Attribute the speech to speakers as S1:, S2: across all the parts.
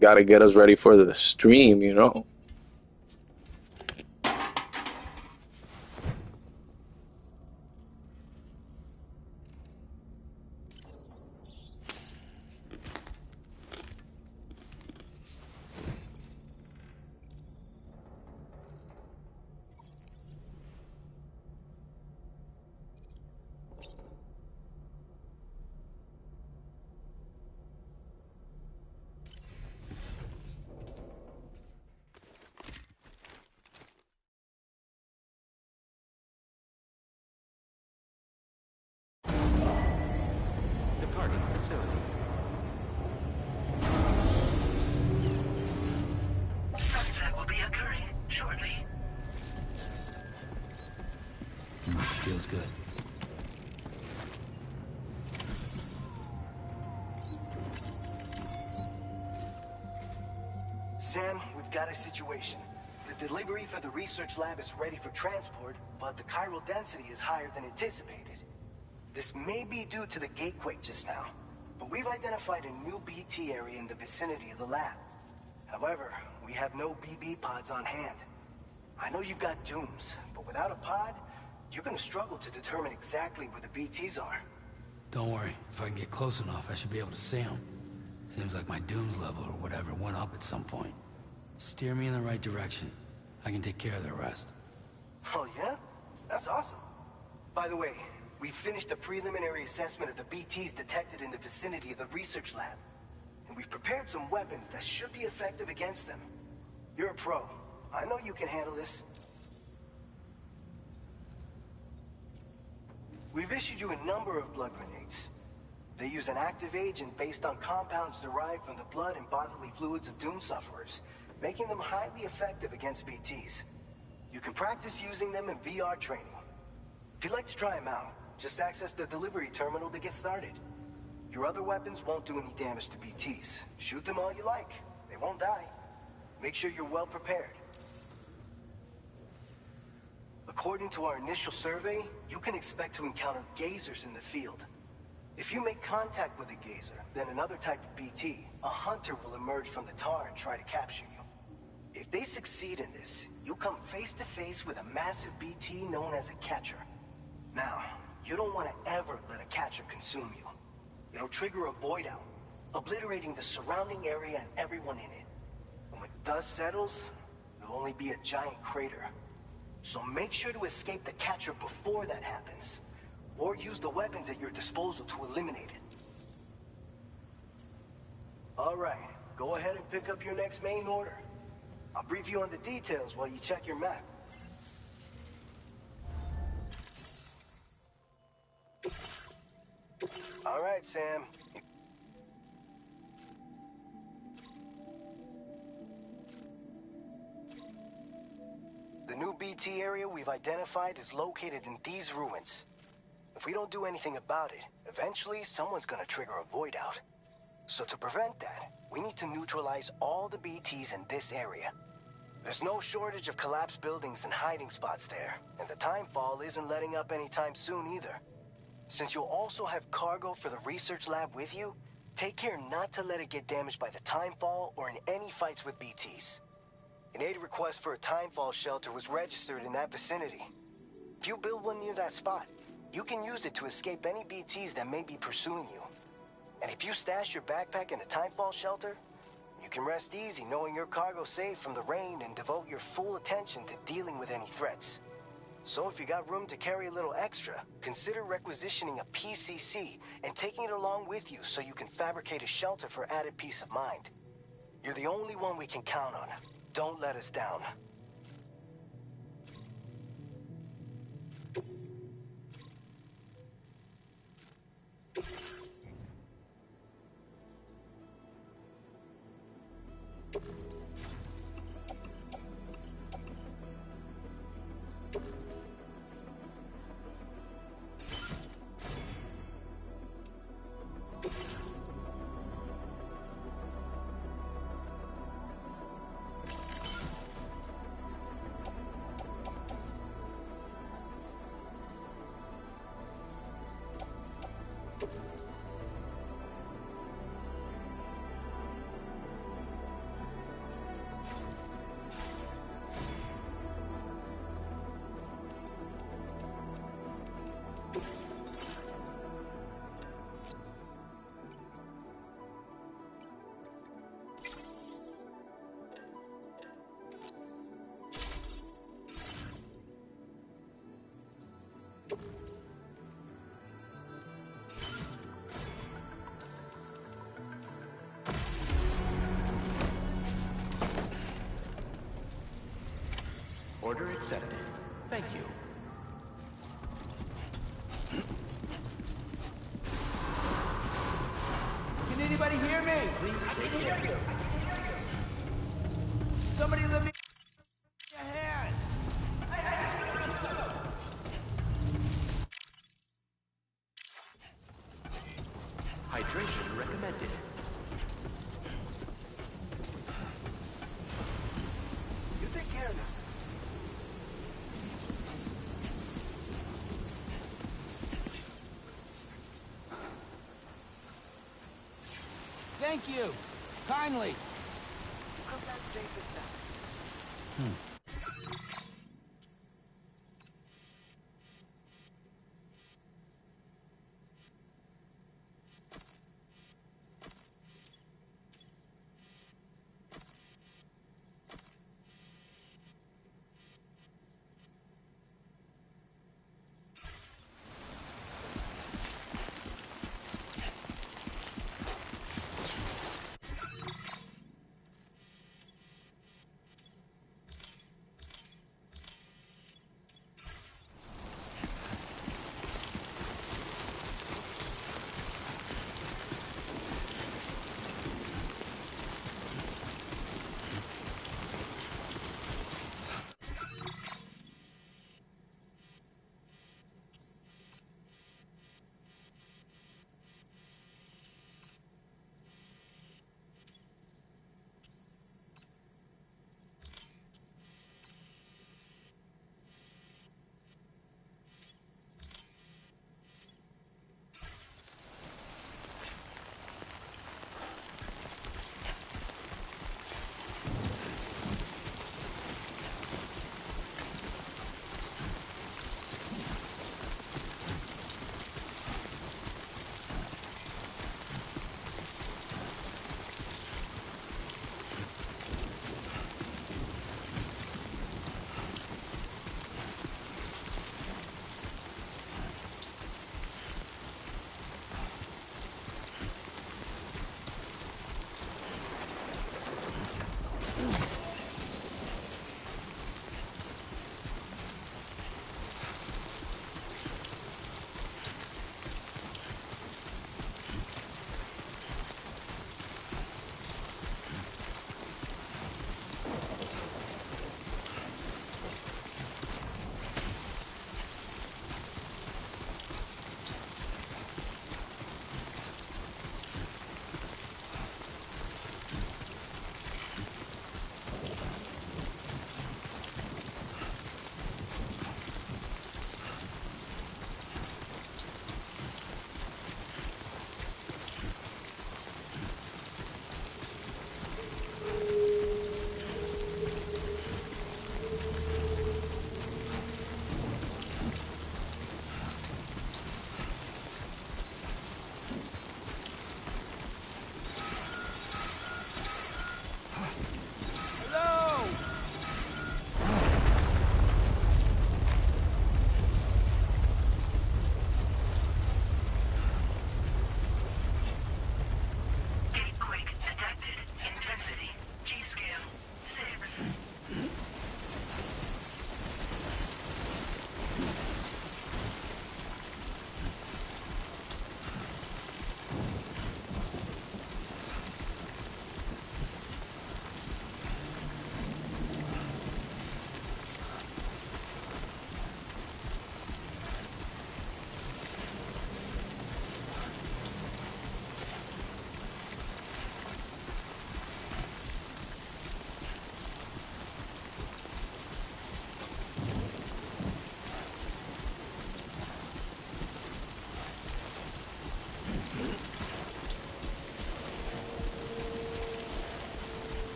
S1: gotta get us ready for the stream, you know.
S2: Departing facility.
S3: Sunset will be occurring shortly.
S2: Feels good.
S4: Sam, we've got a situation. The delivery for the research lab is ready for transport, but the chiral density is higher than anticipated. This may be due to the gatequake just now, but we've identified a new BT area in the vicinity of the lab. However, we have no BB pods on hand. I know you've got dooms, but without a pod, you're gonna struggle to determine exactly where the BTs are.
S2: Don't worry. If I can get close enough, I should be able to see them. Seems like my dooms level or whatever went up at some point. Steer me in the right direction. I can take care of the rest.
S4: Oh yeah? That's awesome. By the way, we finished a preliminary assessment of the BTs detected in the vicinity of the research lab. And we've prepared some weapons that should be effective against them. You're a pro. I know you can handle this. We've issued you a number of blood grenades. They use an active agent based on compounds derived from the blood and bodily fluids of Doom sufferers, making them highly effective against BTs. You can practice using them in VR training. If you'd like to try them out, just access the delivery terminal to get started. Your other weapons won't do any damage to BTs. Shoot them all you like. They won't die. Make sure you're well prepared. According to our initial survey, you can expect to encounter gazers in the field. If you make contact with a gazer, then another type of BT, a hunter will emerge from the tar and try to capture you. If they succeed in this, you'll come face to face with a massive BT known as a catcher. Now, you don't want to ever let a catcher consume you. It'll trigger a void out, obliterating the surrounding area and everyone in it. And when the dust settles, there'll only be a giant crater. So make sure to escape the catcher before that happens, or use the weapons at your disposal to eliminate it. All right, go ahead and pick up your next main order. I'll brief you on the details while you check your map. All right, Sam. The new BT area we've identified is located in these ruins. If we don't do anything about it, eventually someone's gonna trigger a void out. So to prevent that, we need to neutralize all the BTs in this area. There's no shortage of collapsed buildings and hiding spots there, and the timefall isn't letting up anytime soon either. Since you'll also have cargo for the research lab with you, take care not to let it get damaged by the timefall or in any fights with BTs. An aid request for a timefall shelter was registered in that vicinity. If you build one near that spot, you can use it to escape any BTs that may be pursuing you. And if you stash your backpack in a timefall shelter, you can rest easy knowing your cargo's safe from the rain and devote your full attention to dealing with any threats. So if you got room to carry a little extra, consider requisitioning a PCC and taking it along with you so you can fabricate a shelter for added peace of mind. You're the only one we can count on. Don't let us down.
S5: Order accepted. Thank you. Can anybody hear me? Please take care. Somebody let me a hand. Hydration recommended.
S4: You take care of them.
S2: Thank you. Kindly.
S4: Come back safe and sound.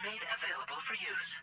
S3: made available for use.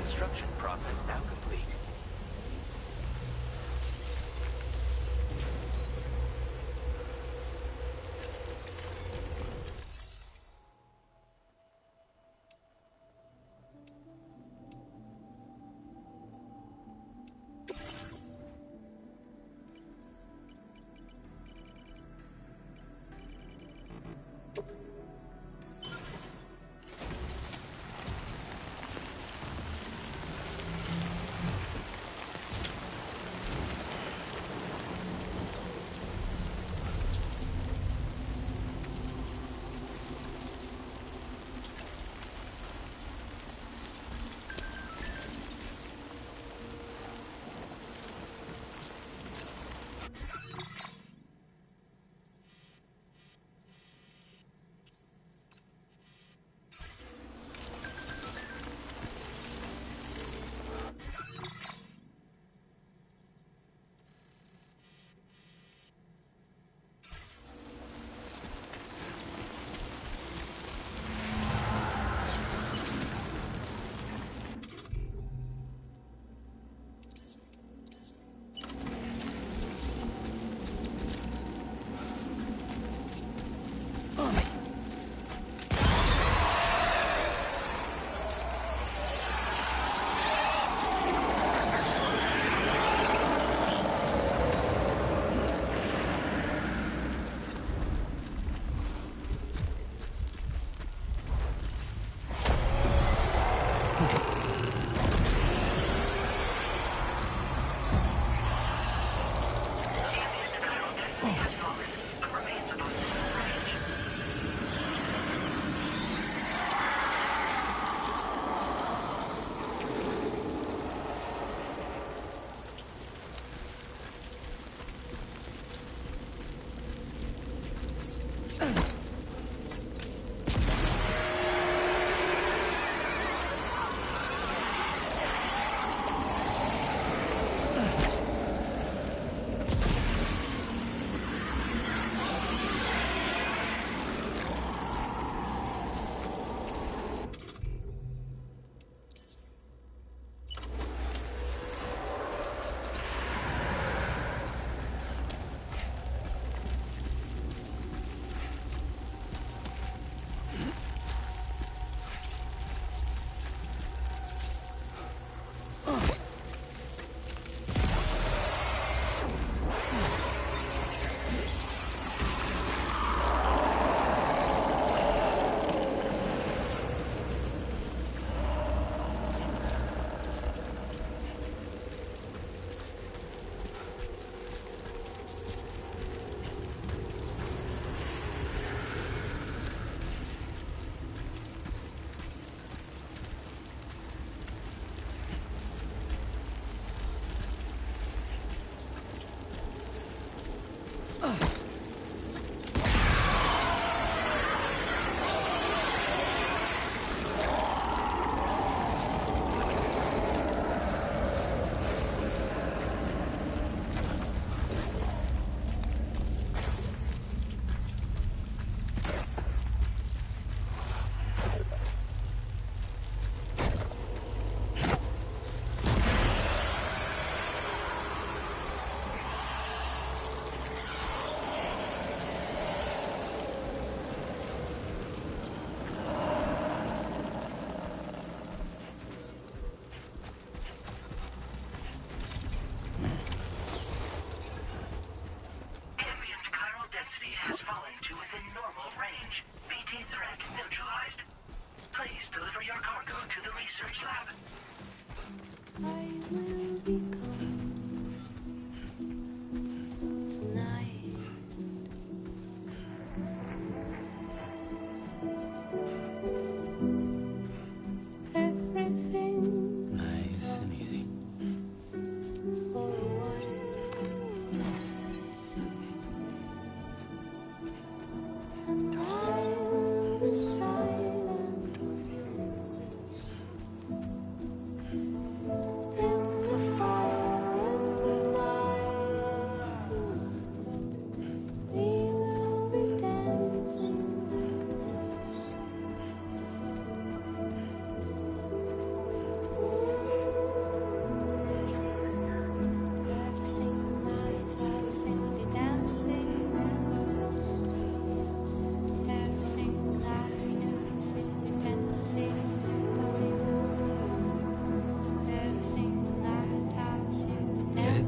S5: Construction process now complete.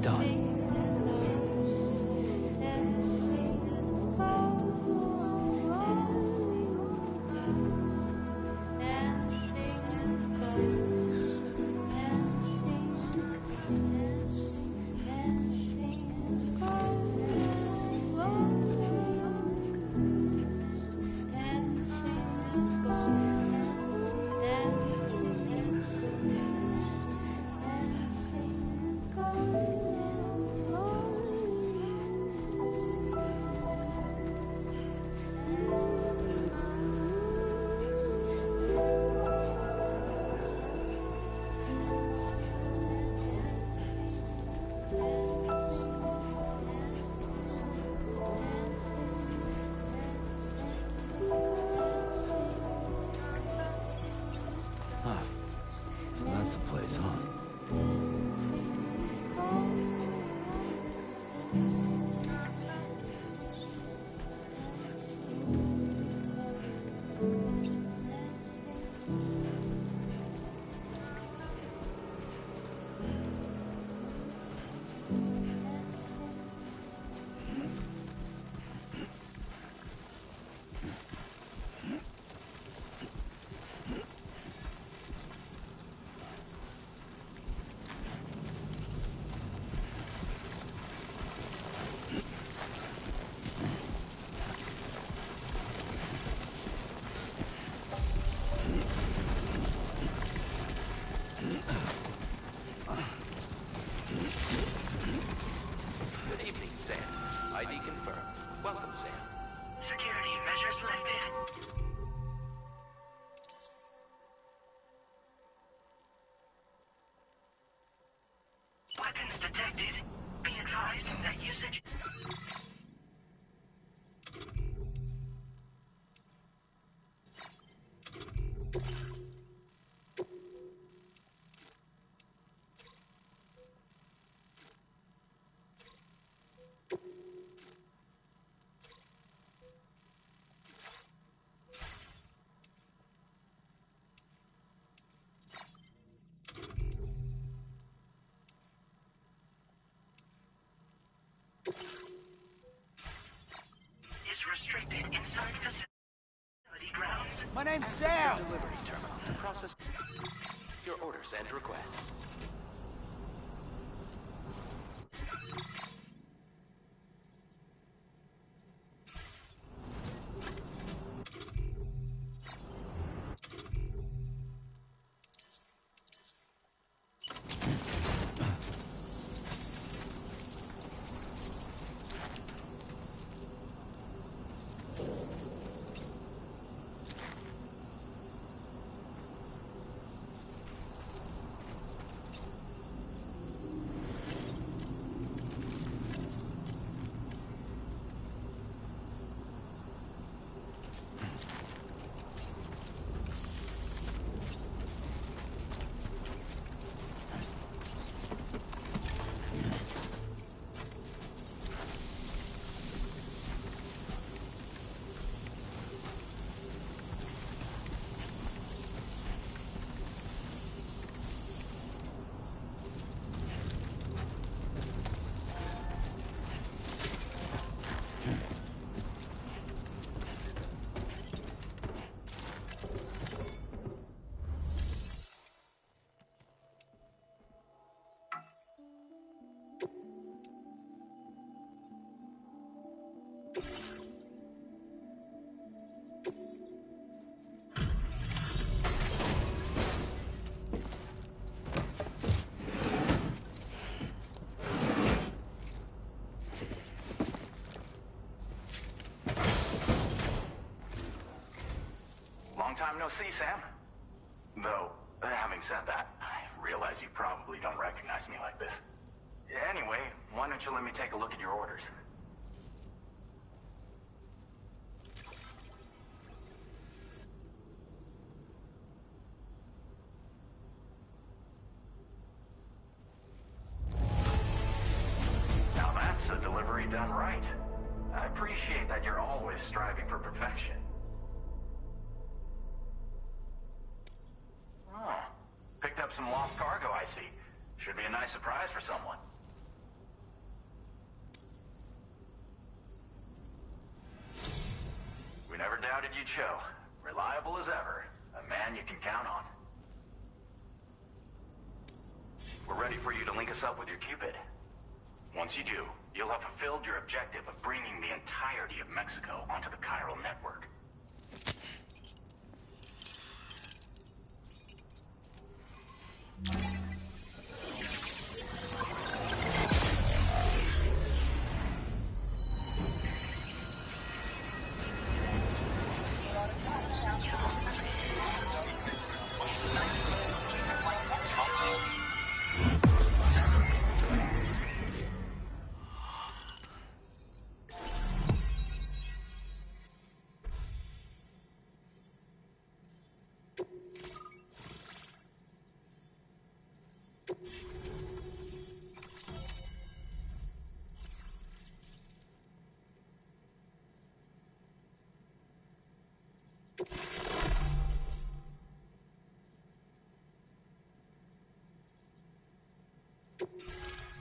S2: done. Huh. So that's the place, huh?
S5: Good evening, Sam. ID confirmed. Welcome, Sam.
S3: Security measures lifted. Weapons detected. Be advised that usage... is restricted inside facility grounds.
S2: My name's Sam!
S5: Delivery terminal to process your orders and requests.
S6: Long time no see, Sam. Though, having said that, I realize you probably don't recognize me like this. Anyway, why don't you let me take a look at your orders? Now that's a delivery done right. I appreciate that you're always striving for perfection. Oh, picked up some lost cargo, I see. Should be a nice surprise for someone. you'd show. Reliable as ever. A man you can count on. We're ready for you to link us up with your Cupid. Once you do, you'll have fulfilled your objective of bringing the entirety of Mexico onto the chiral network.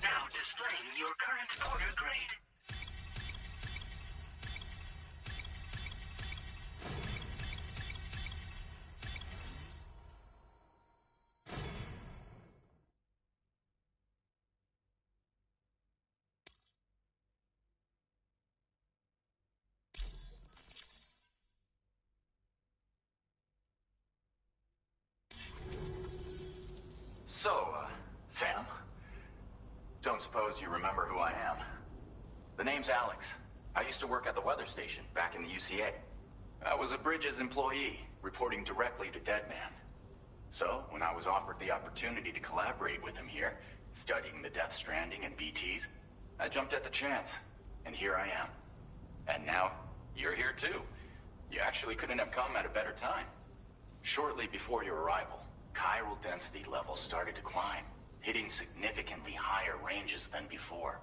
S3: Now displaying your current order grade.
S6: So, Sam, don't suppose you remember who I am? The name's Alex. I used to work at the weather station back in the UCA. I was a Bridges employee, reporting directly to Deadman. So, when I was offered the opportunity to collaborate with him here, studying the Death Stranding and BTs, I jumped at the chance, and here I am. And now, you're here too. You actually couldn't have come at a better time. Shortly before your arrival, chiral density levels started to climb, hitting significantly higher ranges than before.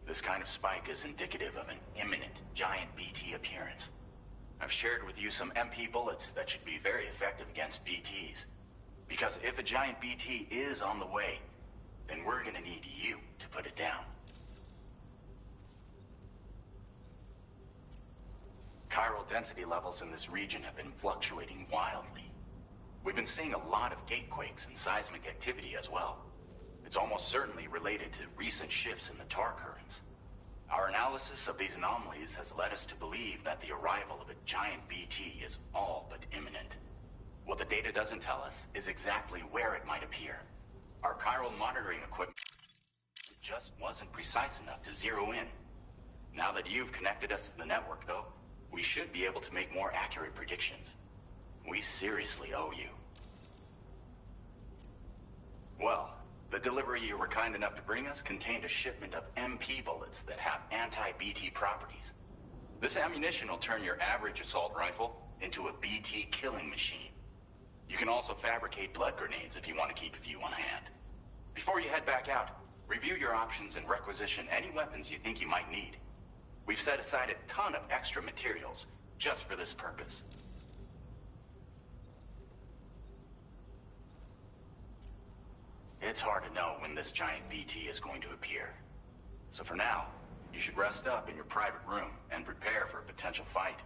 S6: This kind of spike is indicative of an imminent giant BT appearance. I've shared with you some MP bullets that should be very effective against BTs. Because if a giant BT is on the way, then we're gonna need you to put it down. Chiral density levels in this region have been fluctuating wildly. We've been seeing a lot of gatequakes and seismic activity as well. It's almost certainly related to recent shifts in the tar currents. Our analysis of these anomalies has led us to believe that the arrival of a giant BT is all but imminent. What the data doesn't tell us is exactly where it might appear. Our chiral monitoring equipment just wasn't precise enough to zero in. Now that you've connected us to the network, though, we should be able to make more accurate predictions. We seriously owe you. Well, the delivery you were kind enough to bring us contained a shipment of MP bullets that have anti-BT properties. This ammunition will turn your average assault rifle into a BT killing machine. You can also fabricate blood grenades if you want to keep a few on hand. Before you head back out, review your options and requisition any weapons you think you might need. We've set aside a ton of extra materials just for this purpose. It's hard to know when this giant BT is going to appear. So for now, you should rest up in your private room and prepare for a potential fight.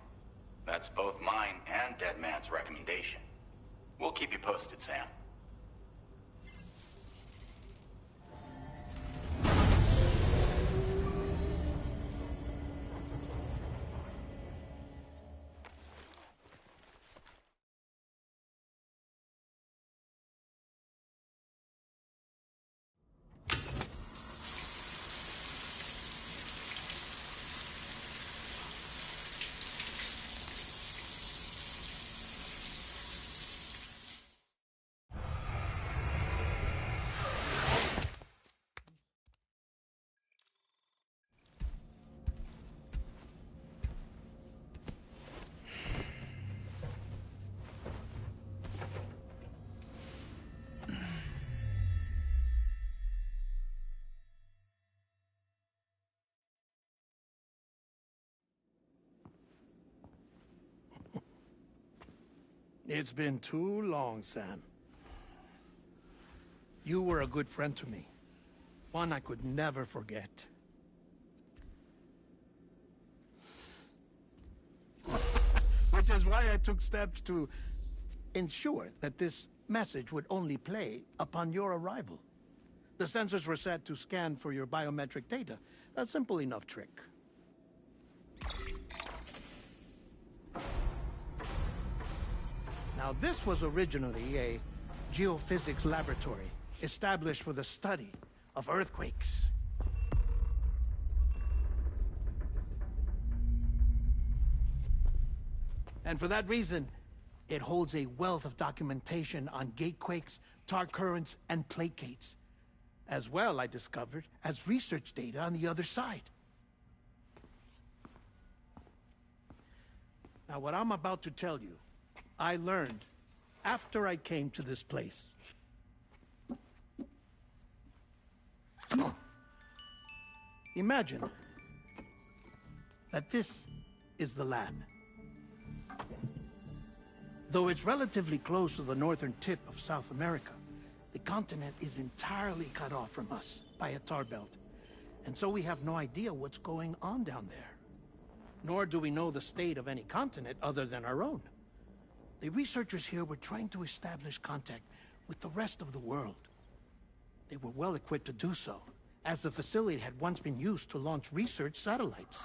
S6: That's both mine and Deadman's recommendation. We'll keep you posted, Sam.
S7: It's been too long, Sam. You were a good friend to me. One I could never forget. Which is why I took steps to ensure that this message would only play upon your arrival. The sensors were set to scan for your biometric data. A simple enough trick. Now, this was originally a geophysics laboratory established for the study of earthquakes. And for that reason, it holds a wealth of documentation on gatequakes, tar currents, and plate gates. As well, I discovered, as research data on the other side. Now, what I'm about to tell you, I learned after I came to this place. Imagine that this is the lab. Though it's relatively close to the northern tip of South America, the continent is entirely cut off from us by a tar belt. And so we have no idea what's going on down there. Nor do we know the state of any continent other than our own. The researchers here were trying to establish contact with the rest of the world. They were well equipped to do so, as the facility had once been used to launch research satellites.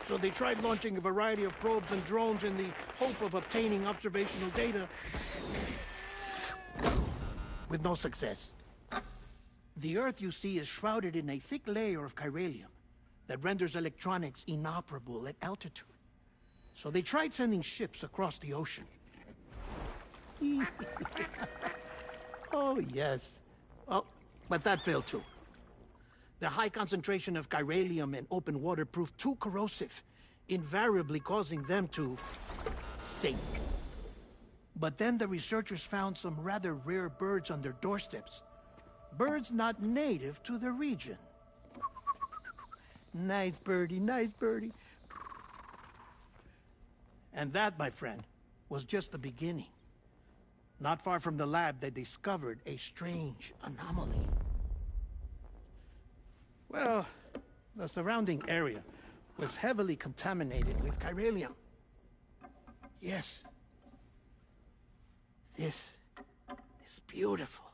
S7: So they tried launching a variety of probes and drones in the hope of obtaining observational data, with no success. The Earth, you see, is shrouded in a thick layer of chiralium that renders electronics inoperable at altitude. So they tried sending ships across the ocean. Oh, yes. Oh, but that failed too. The high concentration of chiralium in open water proved too corrosive, invariably causing them to sink. But then the researchers found some rather rare birds on their doorsteps. Birds not native to the region. Nice birdie, nice birdie. And that, my friend, was just the beginning. Not far from the lab, they discovered a strange anomaly. Well, the surrounding area was heavily contaminated with chiralium. Yes. This is beautiful.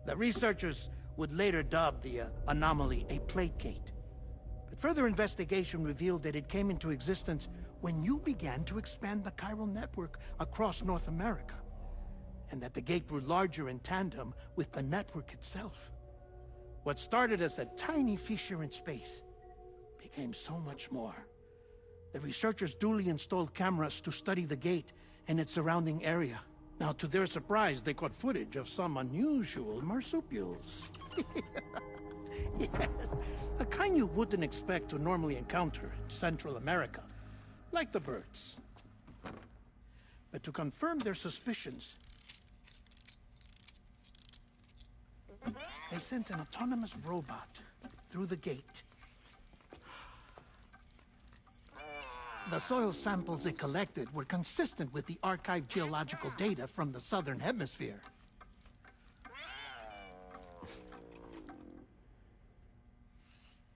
S7: The researchers would later dub the anomaly a plate gate. But further investigation revealed that it came into existence when you began to expand the chiral network across North America, and that the gate grew larger in tandem with the network itself. What started as a tiny fissure in space became so much more. The researchers duly installed cameras to study the gate and its surrounding area. Now, to their surprise, they caught footage of some unusual marsupials. Yes, a kind you wouldn't expect to normally encounter in Central America, like the birds. But to confirm their suspicions, they sent an autonomous robot through the gate. The soil samples it collected were consistent with the archived geological data from the southern hemisphere.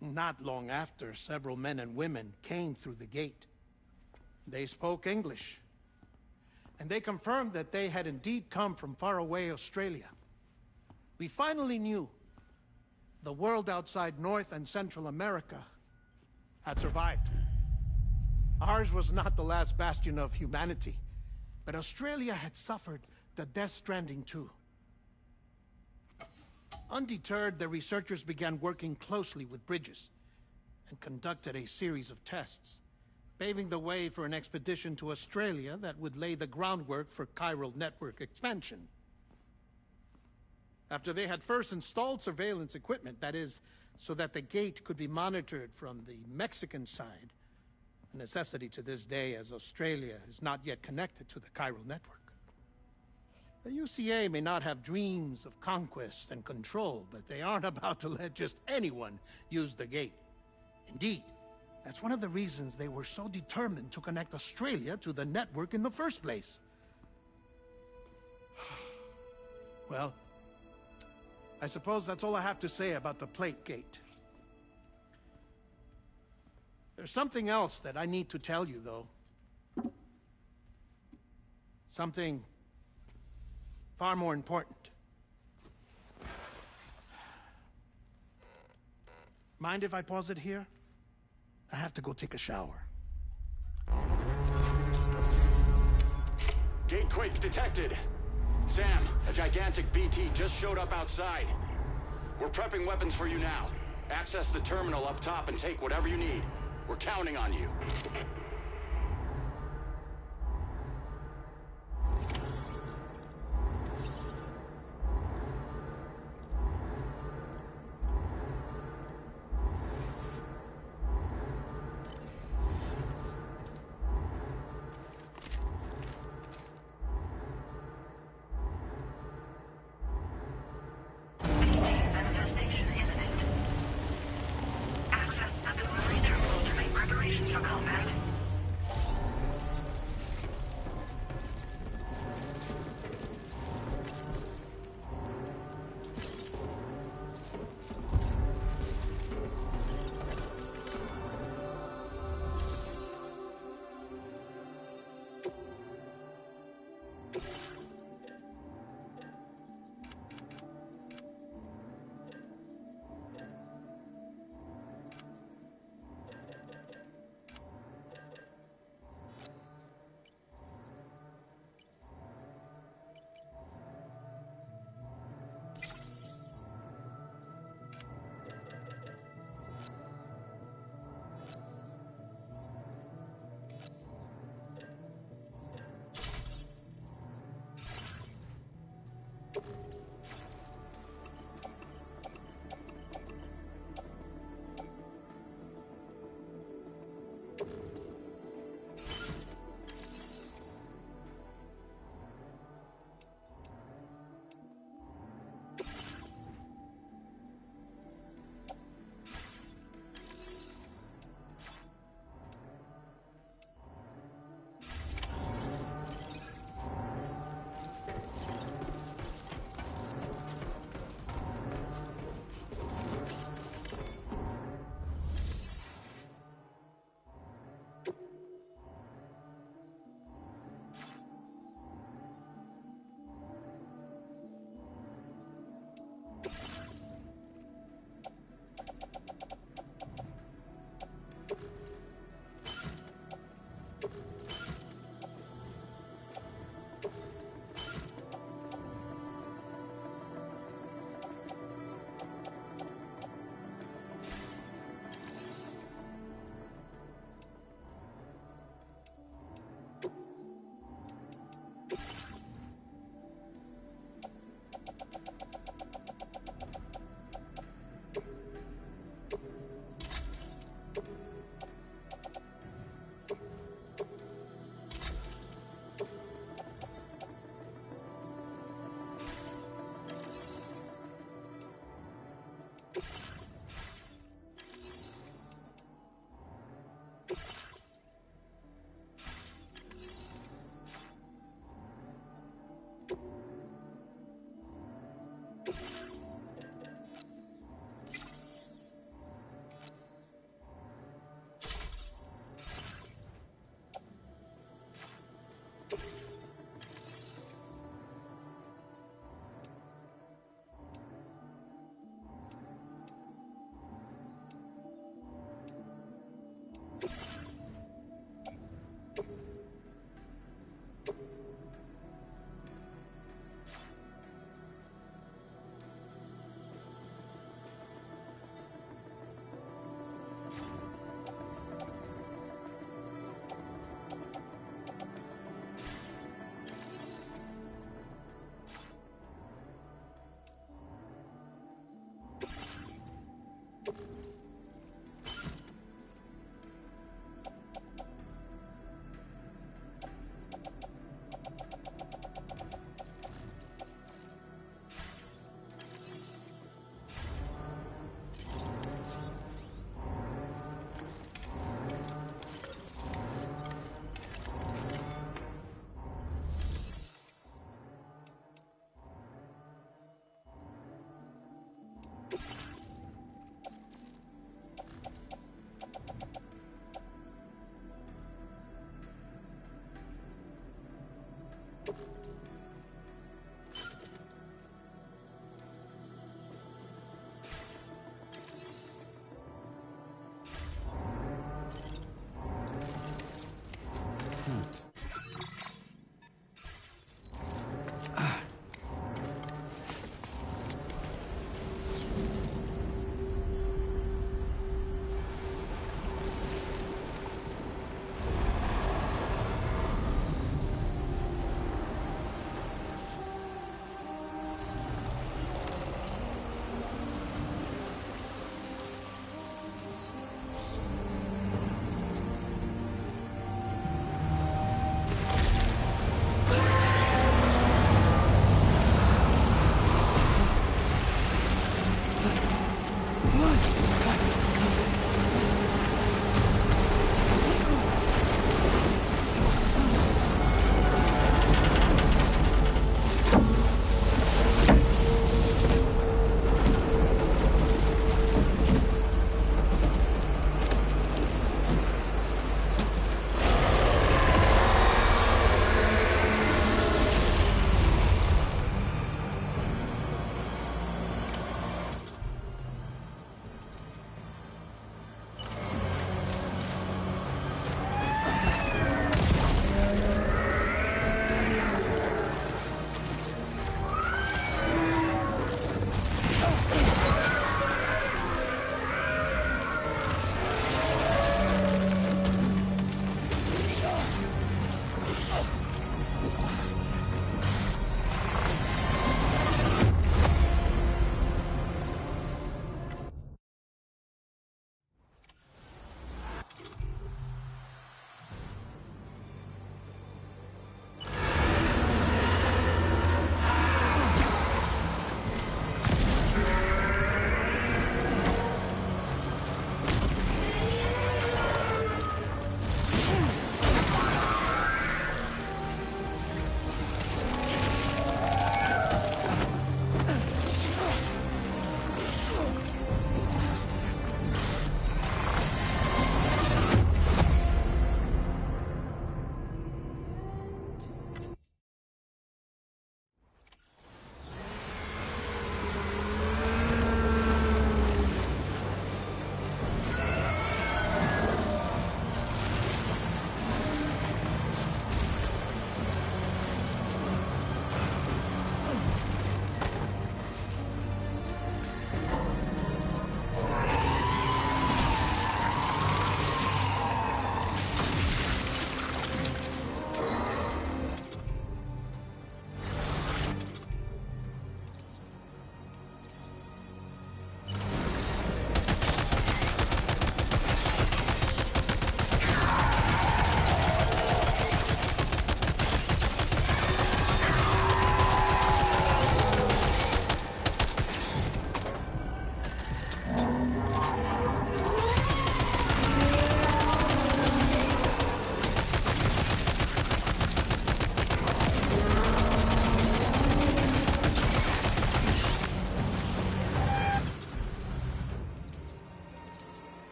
S7: Not long after, several men and women came through the gate. They spoke English, and they confirmed that they had indeed come from faraway Australia. We finally knew the world outside North and Central America had survived. Ours was not the last bastion of humanity, but Australia had suffered the death stranding too. Undeterred, the researchers began working closely with Bridges and conducted a series of tests, paving the way for an expedition to Australia that would lay the groundwork for chiral network expansion. After they had first installed surveillance equipment, that is, so that the gate could be monitored from the Mexican side, a necessity to this day as Australia is not yet connected to the chiral network. The UCA may not have dreams of conquest and control, but they aren't about to let just anyone use the gate. Indeed, that's one of the reasons they were so determined to connect Australia to the network in the first place. Well, I suppose that's all I have to say about the plate gate. There's something else that I need to tell you, though. Something far more important. Mind if I pause it here? I have to go take a shower.
S8: Gatequake detected. Sam, a gigantic BT just showed up outside. We're prepping weapons for you now. Access the terminal up top and take whatever you need. We're counting on you.
S3: Manifestation imminent. Access the delivery terminal to make preparations for combat.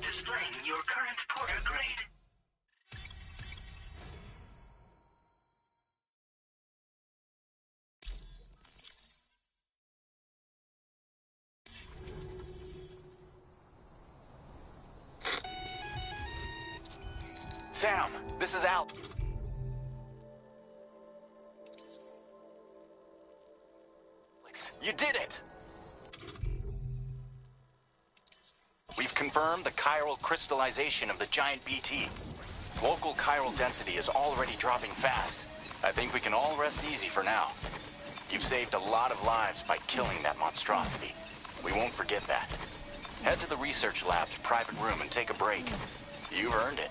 S3: Displaying your current porter grade.
S6: Sam, this is Al. You did it! We've confirmed the chiral crystallization of the giant BT. Local chiral density is already dropping fast. I think we can all rest easy for now. You've saved a lot of lives by killing that monstrosity. We won't forget that. Head to the research lab's private room and take a break. You've earned it.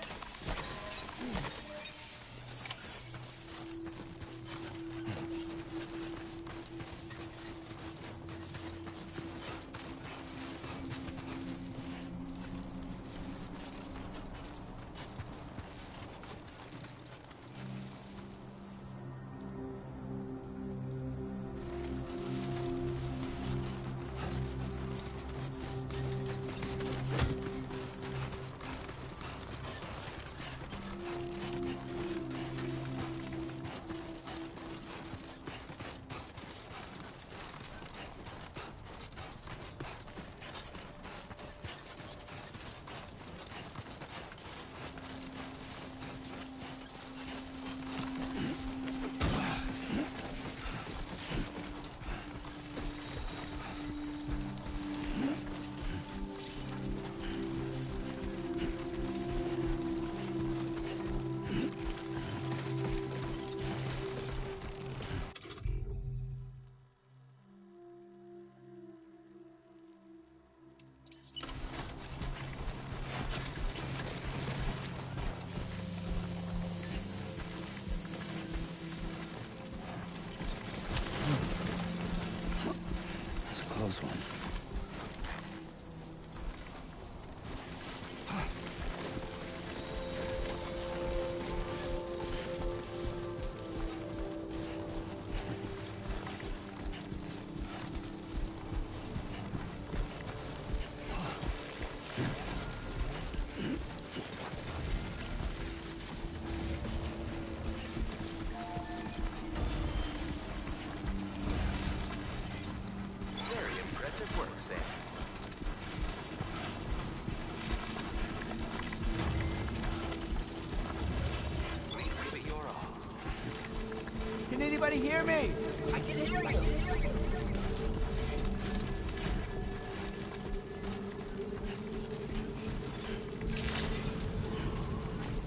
S7: anybody hear me?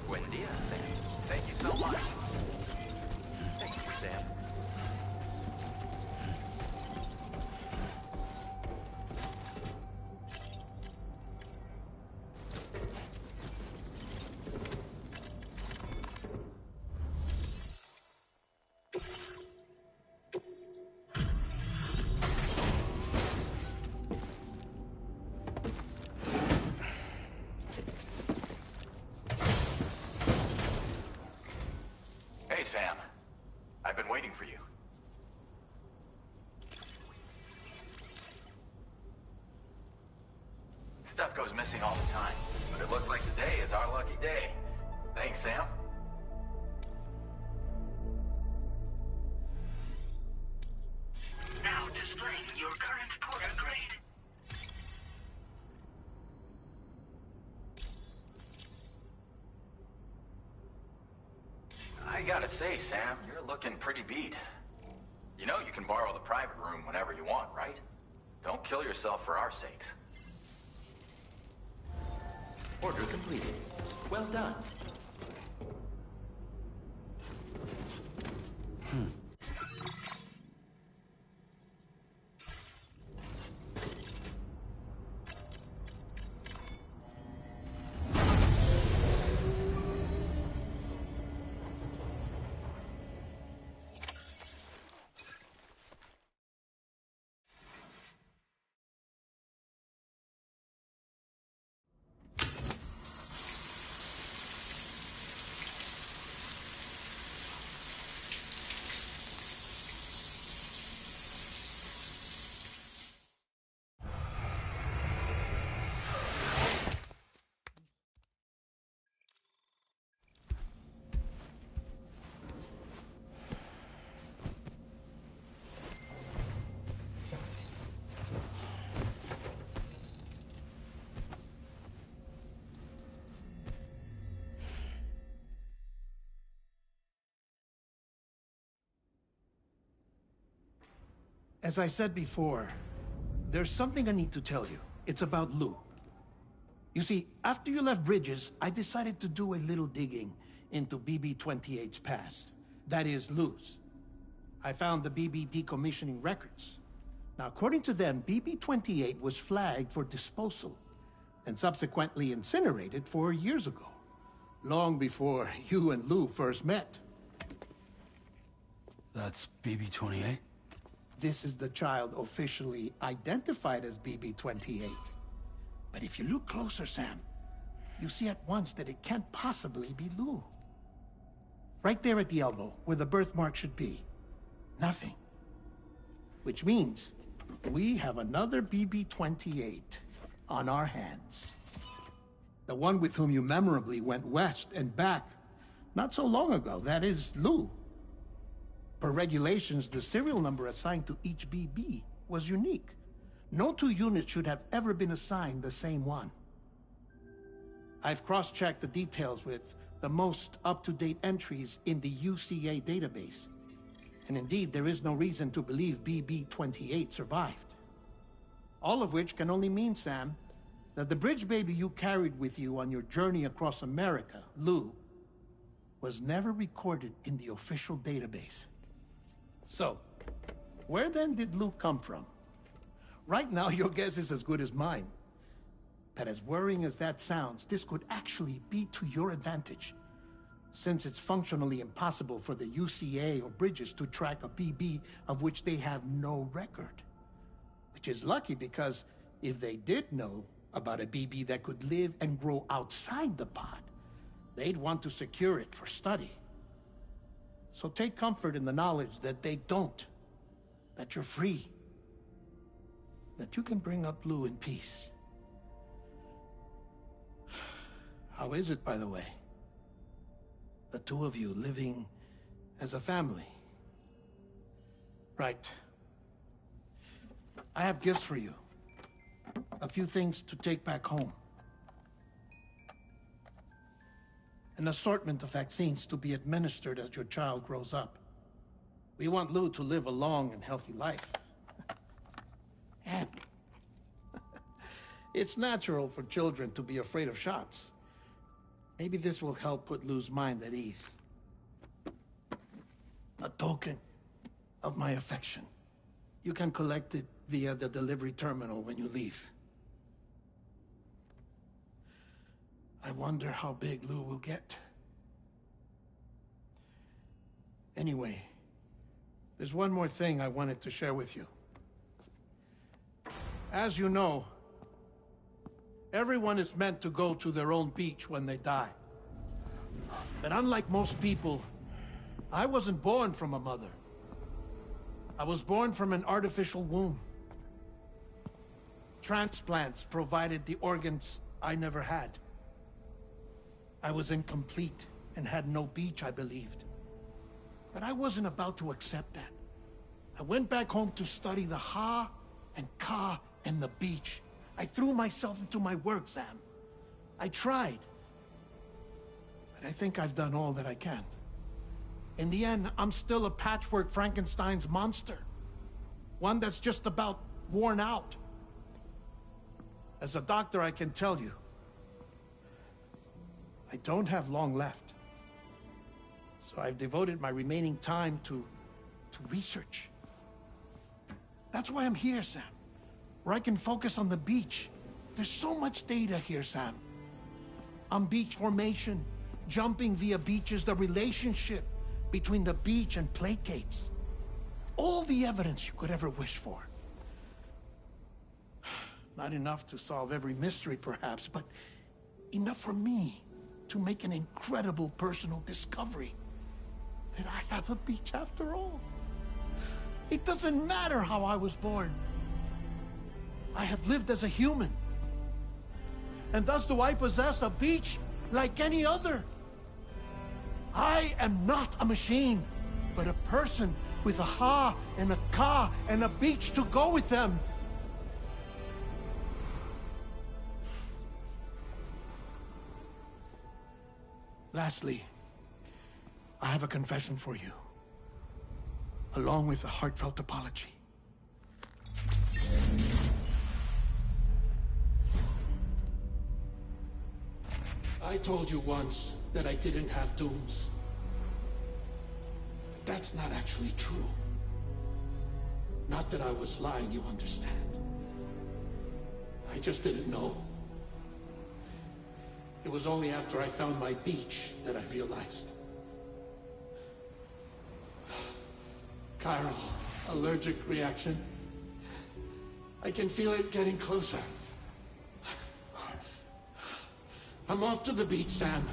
S6: Buen dia, Sam. Thank you so much. Thank you, Sam. Hey, Sam. I've been waiting for you. Stuff goes missing all the time, but it looks like today is our lucky day. Thanks, Sam.
S3: Now displaying your current porter grade.
S6: I gotta say, Sam, you're looking pretty beat. You know you can borrow the private room whenever you want, right? Don't kill yourself for our sakes.
S5: Order completed. Well done.
S7: As I said before, there's something I need to tell you. It's about Lou. You see, after you left Bridges, I decided to do a little digging into BB-28's past. That is, Lou's. I found the BB decommissioning records. Now, according to them, BB-28 was flagged for disposal and subsequently incinerated 4 years ago, long before you and Lou first met.
S2: That's BB-28?
S7: This is the child officially identified as BB-28. But if you look closer, Sam, you see at once that it can't possibly be Lou. Right there at the elbow, where the birthmark should be. Nothing. Which means we have another BB-28 on our hands. The one with whom you memorably went west and back not so long ago. That is Lou. Per regulations, the serial number assigned to each BB was unique. No two units should have ever been assigned the same one. I've cross-checked the details with the most up-to-date entries in the UCA database. And indeed, there is no reason to believe BB-28 survived. All of which can only mean, Sam, that the bridge baby you carried with you on your journey across America, Lou, was never recorded in the official database. So, where then did Lou come from? Right now, your guess is as good as mine. But as worrying as that sounds, this could actually be to your advantage, since it's functionally impossible for the UCA or Bridges to track a BB of which they have no record. Which is lucky, because if they did know about a BB that could live and grow outside the pod, they'd want to secure it for study. So take comfort in the knowledge that they don't, that you're free, that you can bring up Lou in peace. How is it, by the way? The two of you living as a family? Right. I have gifts for you. A few things to take back home. An assortment of vaccines to be administered as your child grows up. We want Lou to live a long and healthy life. And it's natural for children to be afraid of shots. Maybe this will help put Lou's mind at ease. A token of my affection. You can collect it via the delivery terminal when you leave. I wonder how big Lou will get. Anyway, there's one more thing I wanted to share with you. As you know, everyone is meant to go to their own beach when they die. But unlike most people, I wasn't born from a mother. I was born from an artificial womb. Transplants provided the organs I never had. I was incomplete and had no beach, I believed. But I wasn't about to accept that. I went back home to study the Ha and Ka and the beach. I threw myself into my work, Sam. I tried. But I think I've done all that I can. In the end, I'm still a patchwork Frankenstein's monster. One that's just about worn out. As a doctor, I can tell you, I don't have long left. So I've devoted my remaining time to research. That's why I'm here, Sam. Where I can focus on the beach. There's so much data here, Sam. On beach formation, jumping via beaches, the relationship between the beach and plate gates. All the evidence you could ever wish for. Not enough to solve every mystery, perhaps, but enough for me to make an incredible personal discovery. That I have a beach after all. It doesn't matter how I was born. I have lived as a human. And thus do I possess a beach like any other. I am not a machine, but a person with a Ha and a Ka and a beach to go with them. Lastly, I have a confession for you, along with a heartfelt apology. I told you once that I didn't have dooms. But that's not actually true. Not that I was lying, you understand. I just didn't know. It was only after I found my beach that I realized. Chiral allergic reaction. I can feel it getting closer. I'm off to the beach, Sam.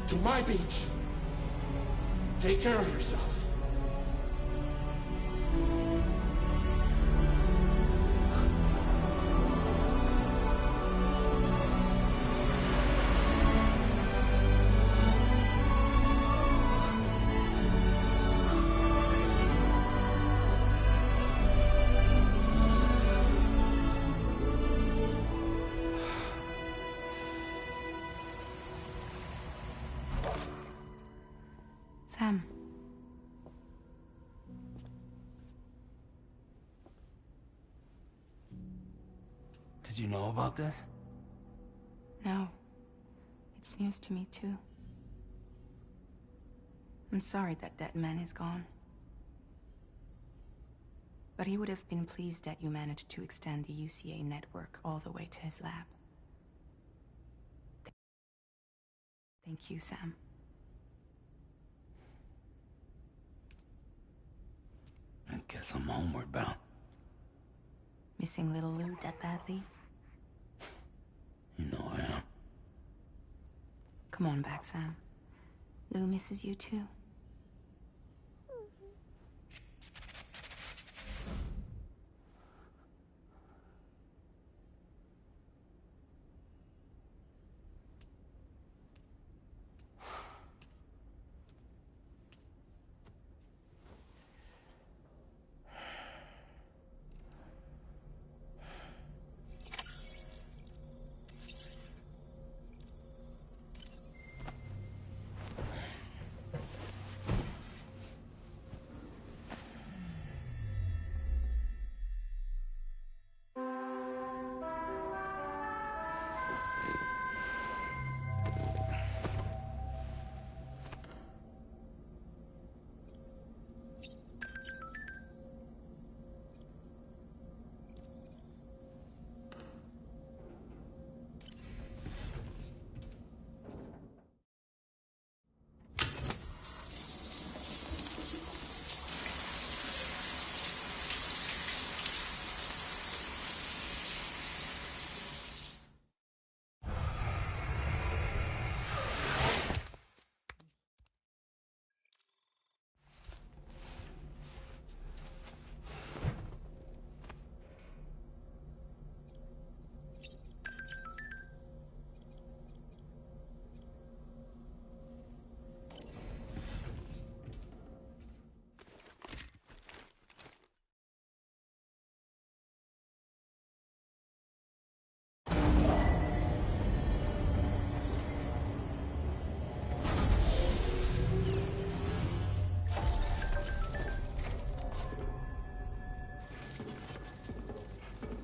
S7: To my beach. Take care of yourself.
S9: Sam.
S2: Did you know about this?
S9: No. It's news to me, too. I'm sorry that dead man is gone. But he would have been pleased that you managed to extend the UCA network all the way to his lab. Thank you, Sam.
S2: I guess I'm homeward bound.
S9: Missing little Lou that badly?
S2: You know I am.
S9: Come on back, Sam. Lou misses you too.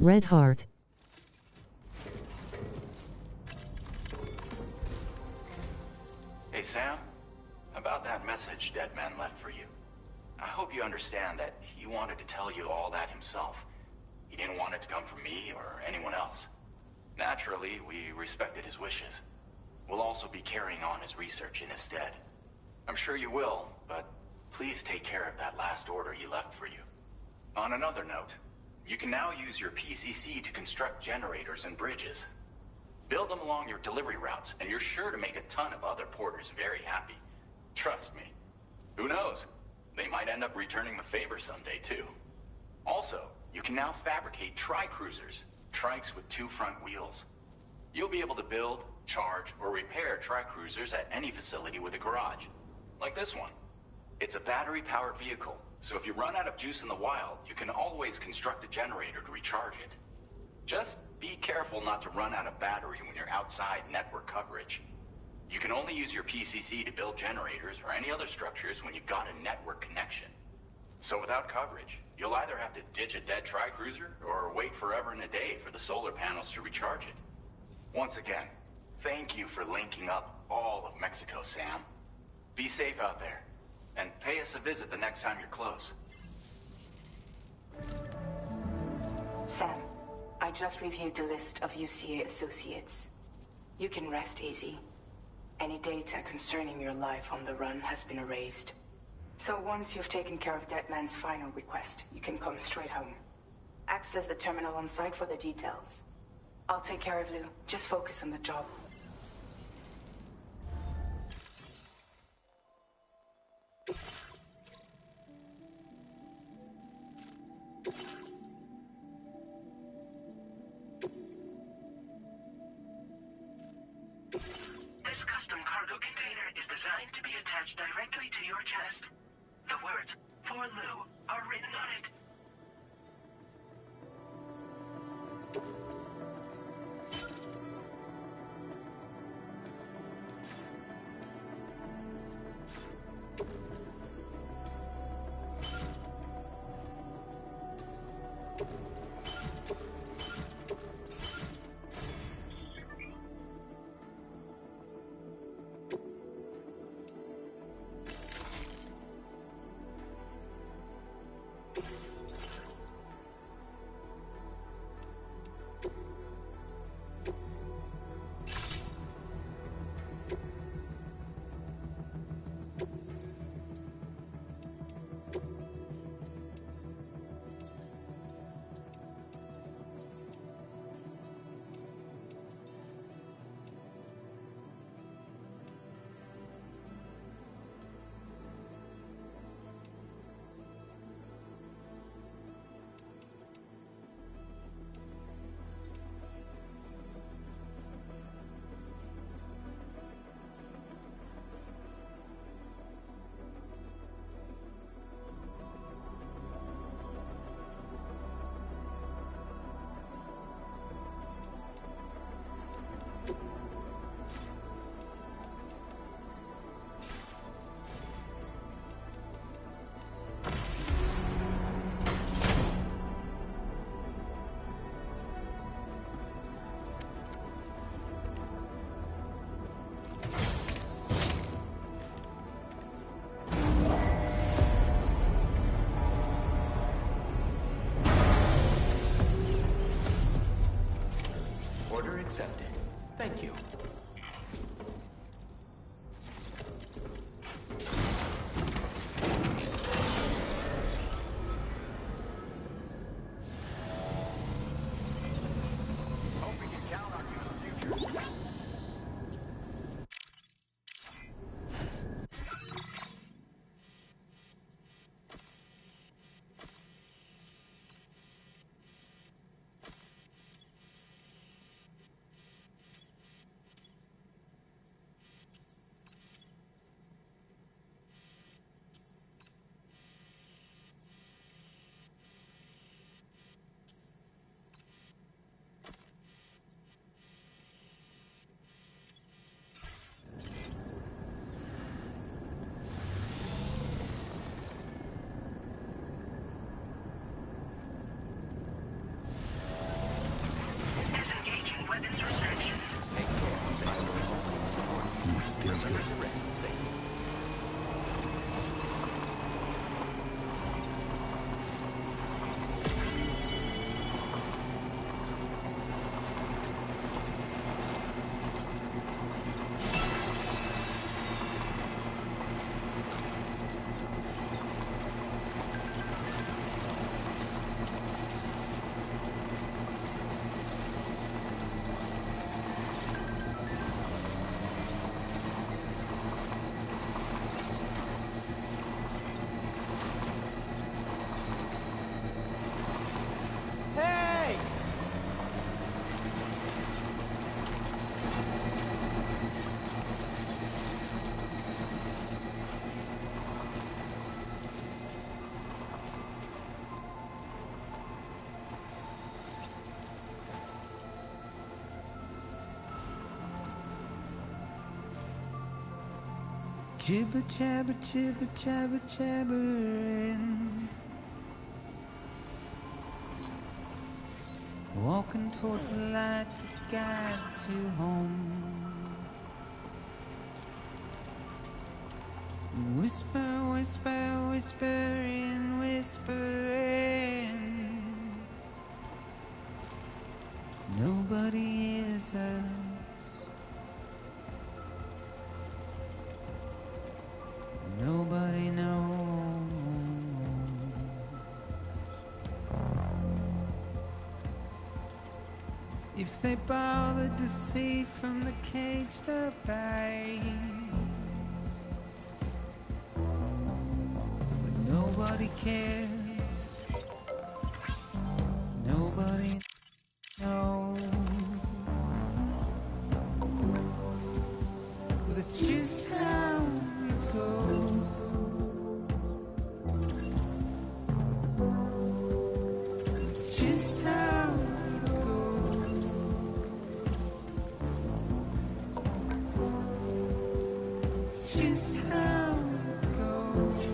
S10: Red heart.
S6: Hey, Sam. About that message Deadman left for you. I hope you understand that he wanted to tell you all that himself. He didn't want it to come from me or anyone else. Naturally, we respected his wishes. We'll also be carrying on his research in his stead. I'm sure you will, but please take care of that last order he left for you. On another note, you can now use your PCC to construct generators and bridges. Build them along your delivery routes, and you're sure to make a ton of other porters very happy. Trust me. Who knows? They might end up returning the favor someday, too. Also, you can now fabricate tri-cruisers, trikes with 2 front wheels. You'll be able to build, charge, or repair tri-cruisers at any facility with a garage. Like this one. It's a battery-powered vehicle, so if you run out of juice in the wild, you can always construct a generator to recharge it. Just be careful not to run out of battery when you're outside network coverage. You can only use your PCC to build generators or any other structures when you've got a network connection. So without coverage, you'll either have to ditch a dead tri-cruiser or wait forever and a day for the solar panels to recharge it. Once again, thank you for linking up all of Mexico, Sam. Be safe out there, and pay us a visit the next time you're close.
S9: Sam, I just reviewed the list of UCA associates. You can rest easy. Any data concerning your life on the run has been erased. So once you've taken care of Deadman's final request, you can come straight home. Access the terminal on site for the details. I'll take care of Lou. Just focus on the job.
S3: This custom cargo container is designed to be attached directly to your chest. The words, "For Lou," are written on it.
S2: feels good.
S10: Jibber jabber jibber jabber jabbering, walking towards the light that guides you home. Whisper, whisper, whispering, whispering. Nobody hears us. Nobody knows. If they bothered to see from the caged up eyes, but nobody cares. Nobody knows. But it's just how it goes. It's just how it goes. It's just how it goes.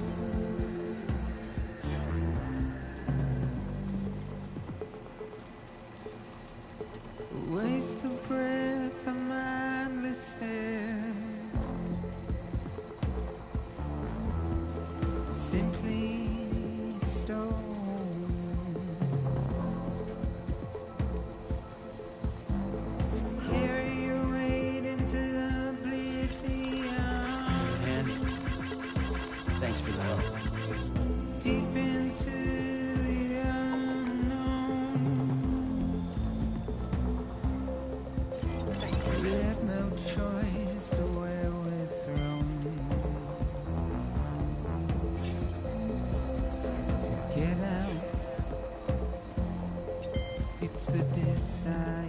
S10: A waste of breath, a mindless stare. Simply stone to carry your weight into oblivion.
S2: Handy. Thanks for the help.
S10: Deep into the unknown. We had no choice to where we're thrown. To get out, it's the desire.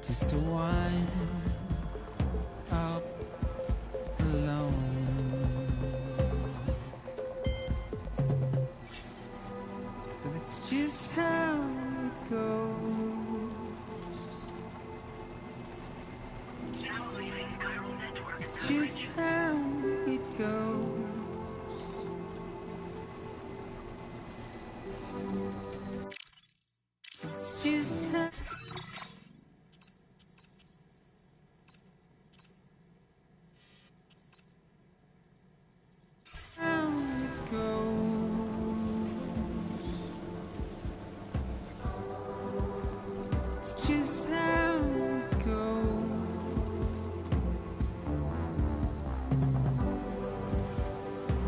S10: Just to wind up alone. But it's just how it goes.
S3: Now leaving chiral network
S10: It's
S3: coverage.
S10: just how it goes. It's just how it goes. It's just how it goes.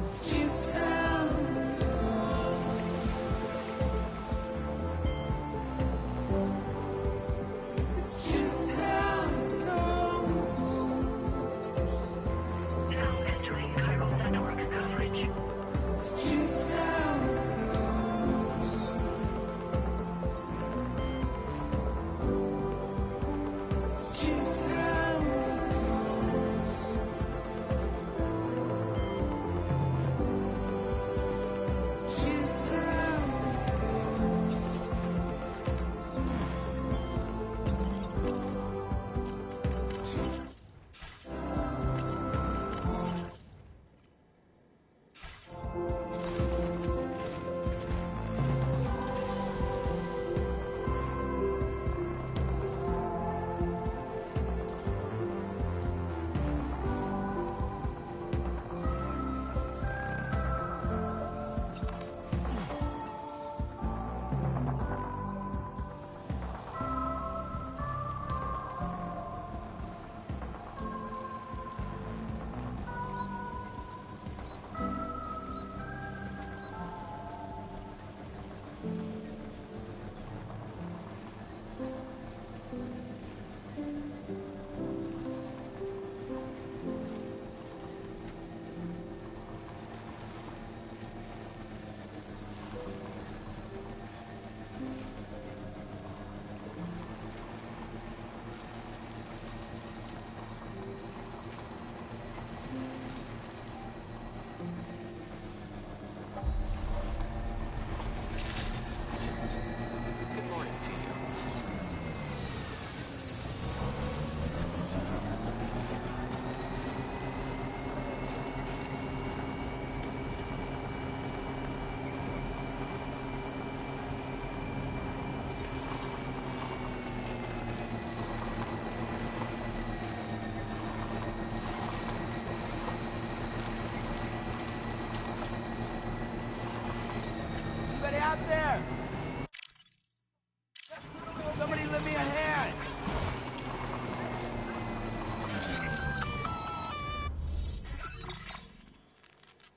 S10: It's just how it goes. It's just how it goes.
S3: Now entering chiral network coverage.
S10: It's just how it goes.
S11: out there! Somebody lend me a hand!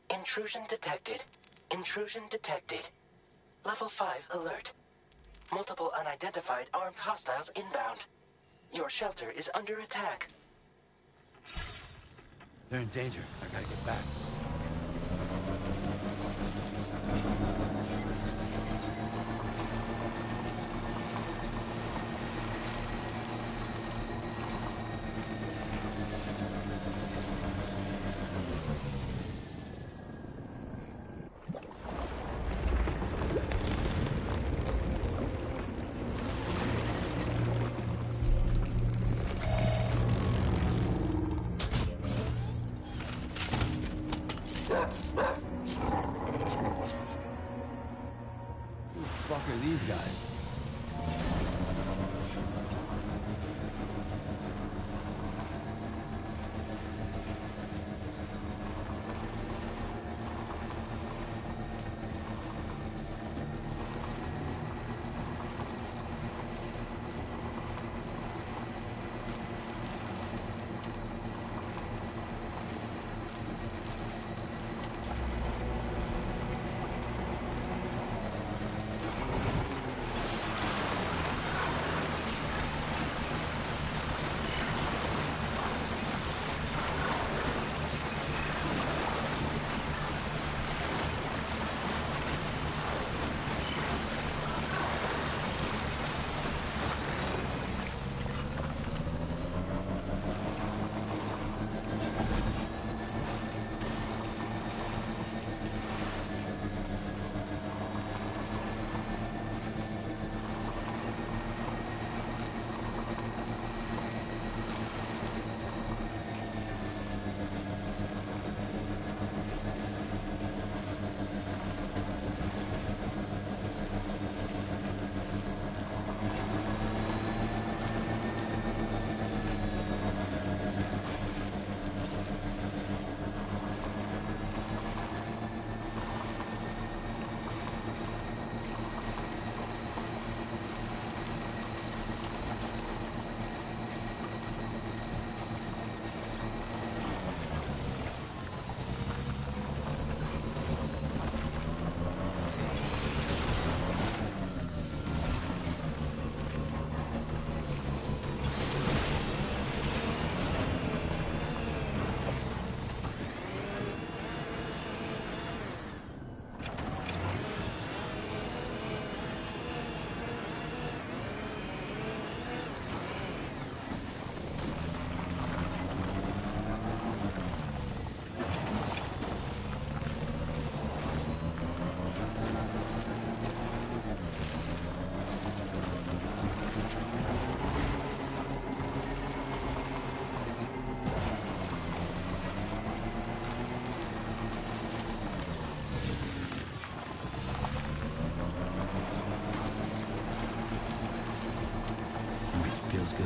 S3: Intrusion detected. Intrusion detected. Level 5 alert. Multiple unidentified armed hostiles inbound. Your shelter is under attack.
S2: They're in danger. I gotta get back. Who the fuck are these guys? Feels good.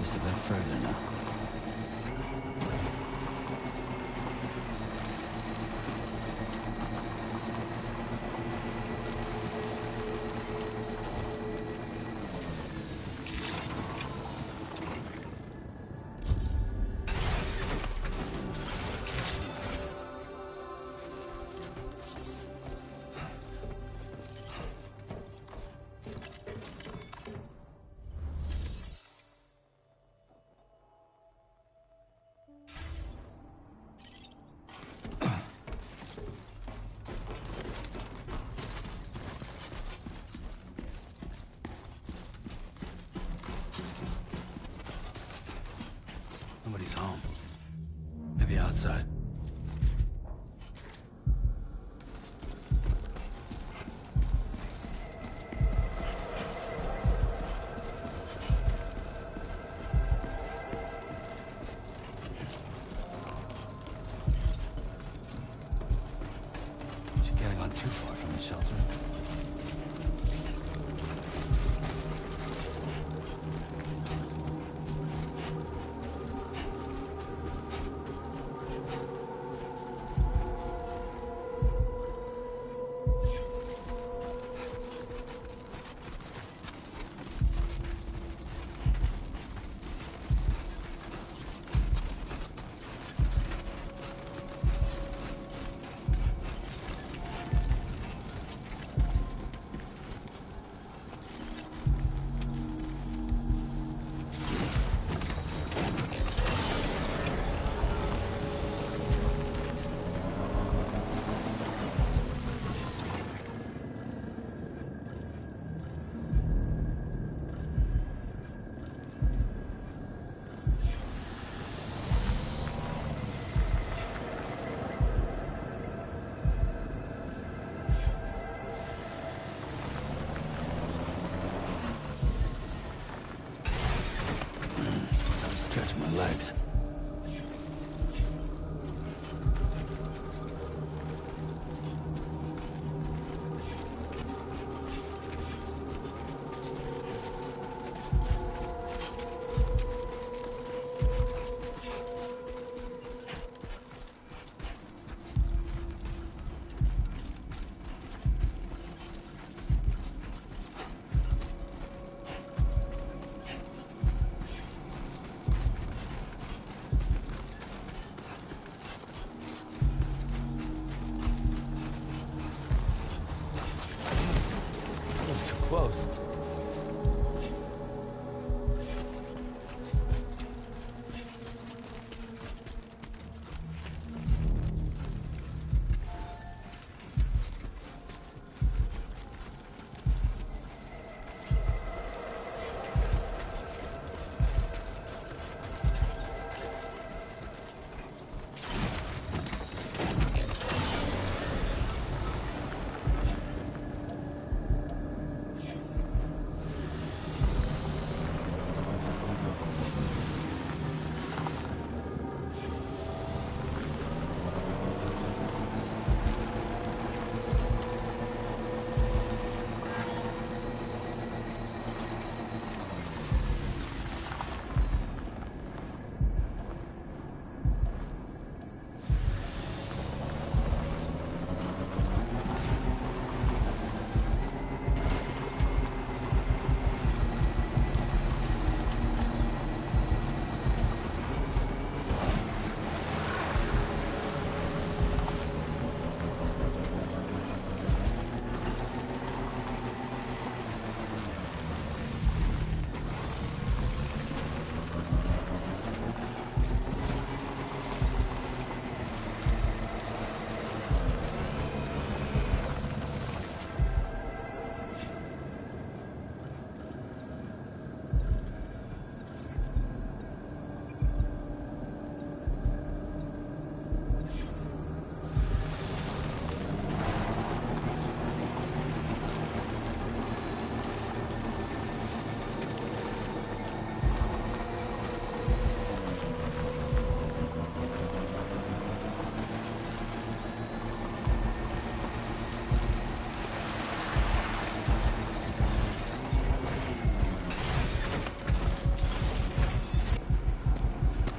S2: Just a bit further now. outside. She can't have gone too far from the shelter. Stretch my legs. Close.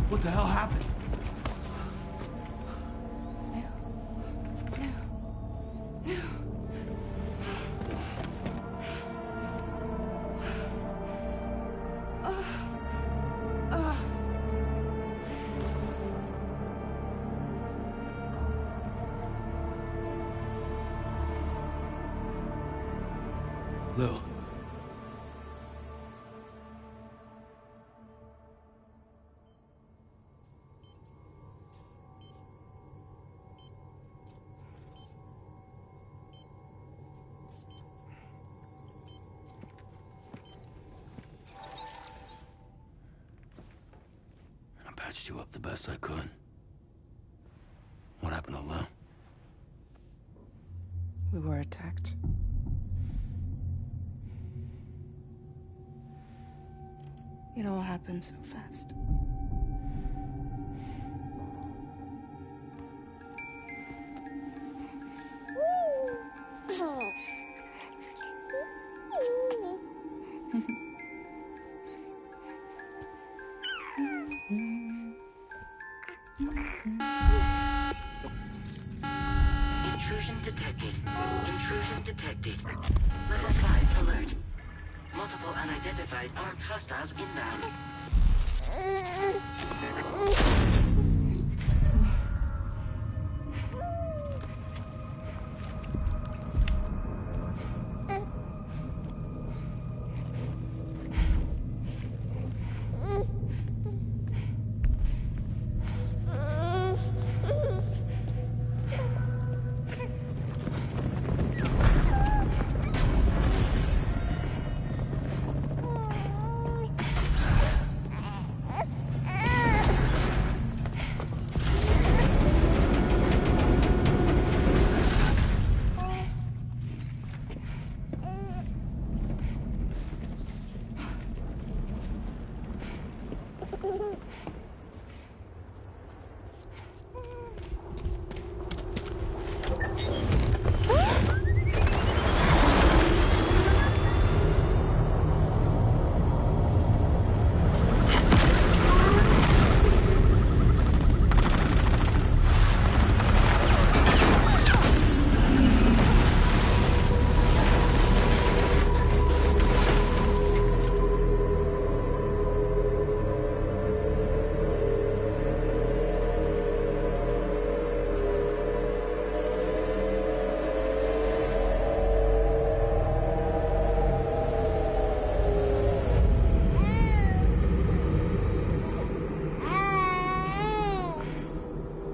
S2: What the hell happened? Lou. I patched you up the best I could.
S9: contact. It all happened so fast.
S3: Intrusion detected. Intrusion detected. Level 5 alert. Multiple unidentified armed hostiles inbound.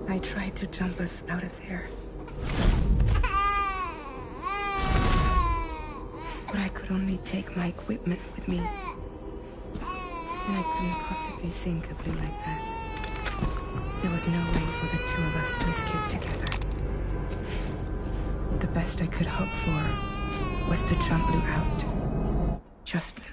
S9: I tried to jump us out of there. But I could only take my equipment with me. And I couldn't possibly think of Blue like that. There was no way for the two of us to escape together. The best I could hope for was to jump Blue out. Just Blue.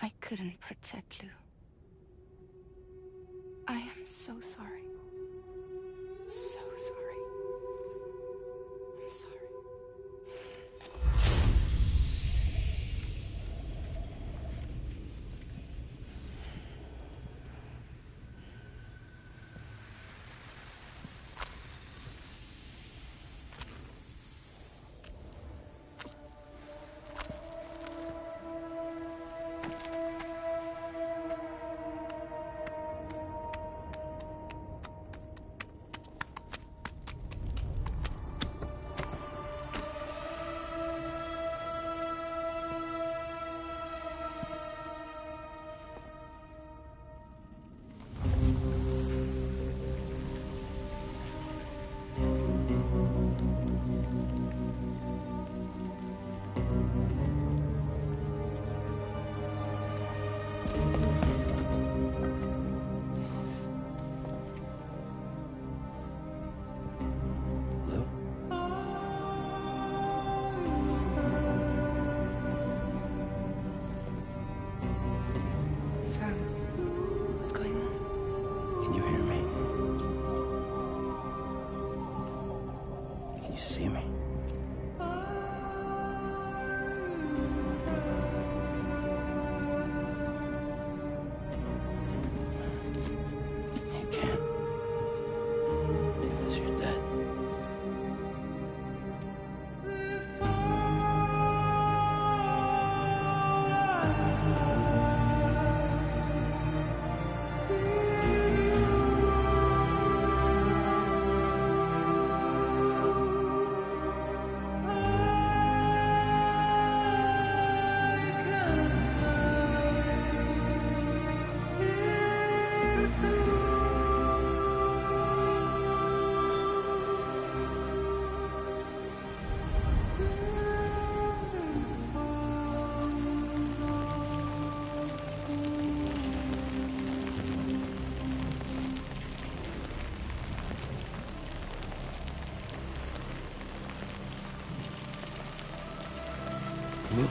S9: I couldn't protect Lou. I am so sorry. So sorry. I'm sorry.
S1: Yeah,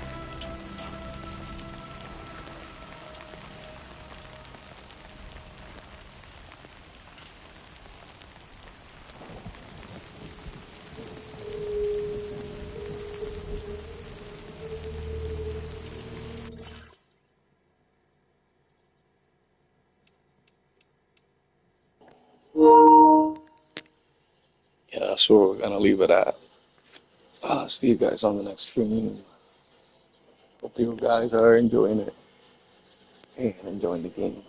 S1: that's where we're gonna leave it at. See you guys on the next stream. Hope you guys are enjoying it and enjoying the game.